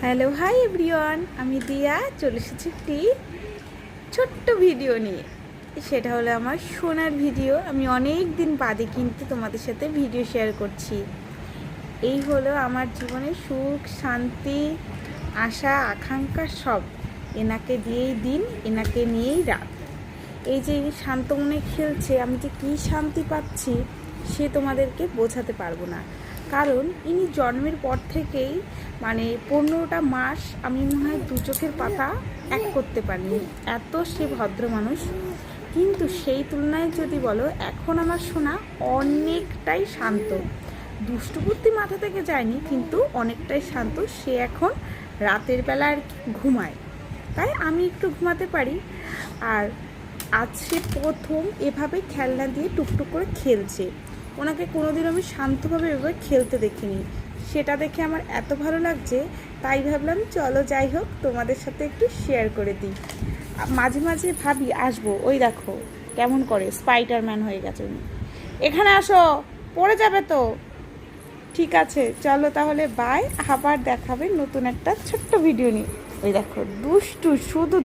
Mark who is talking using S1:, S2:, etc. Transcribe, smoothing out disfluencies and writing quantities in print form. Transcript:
S1: Hello hi everyone, আমি দিয়া চলে এসেছি একটি ছোট্ট ভিডিও নিয়ে। সেটা হলো আমার সোনার ভিডিও। আমি অনেক দিন বাদে কিন্তু তোমাদের সাথে ভিডিও শেয়ার করছি। এই হলো আমার জীবনের সুখ, শান্তি, আশা, আকাঙ্ক্ষা সব এনাকে দিয়েই দিন, এনাকে নিয়েই রাত। এই যে শান্ত মনে খেলছে, আমি যে কী শান্তি পাচ্ছি সে তোমাদেরকে বোঝাতে পারবো না। কারণ ইনি জন্মের পর থেকেই 15টা মাস আমি মনে হয় দু চোখের পাতা এক করতে পারিনি, এত সে ভদ্র মানুষ। কিন্তু সেই তুলনায় যদি বলো, এখন আমার সোনা অনেকটাই শান্ত। দুষ্টুবুদ্ধি মাথা থেকে যায়নি, কিন্তু অনেকটাই শান্ত। সে এখন রাতের বেলা আর কি ঘুমায়, তাই আমি একটু ঘুমাতে পারি। আর আজ সে প্রথম এভাবে খেলনা দিয়ে টুকটুক করে খেলছে। ওনাকে কোনোদিন আমি শান্তভাবে এভাবে খেলতে দেখিনি। সেটা দেখে আমার এত ভালো লাগছে, তাই ভাবলাম চলো যাই হোক তোমাদের সাথে একটু শেয়ার করে দিই। মাঝে মাঝে ভাবি আসবো, ওই দেখো কেমন করে স্পাইডারম্যান হয়ে গেছে উনি। এখানে আসো, পড়ে যাবে তো। ঠিক আছে, চলো তাহলে বাই, আবার দেখাবে নতুন একটা ছোট্ট ভিডিও নিয়ে। ওই দেখো দুষ্টু, শুধু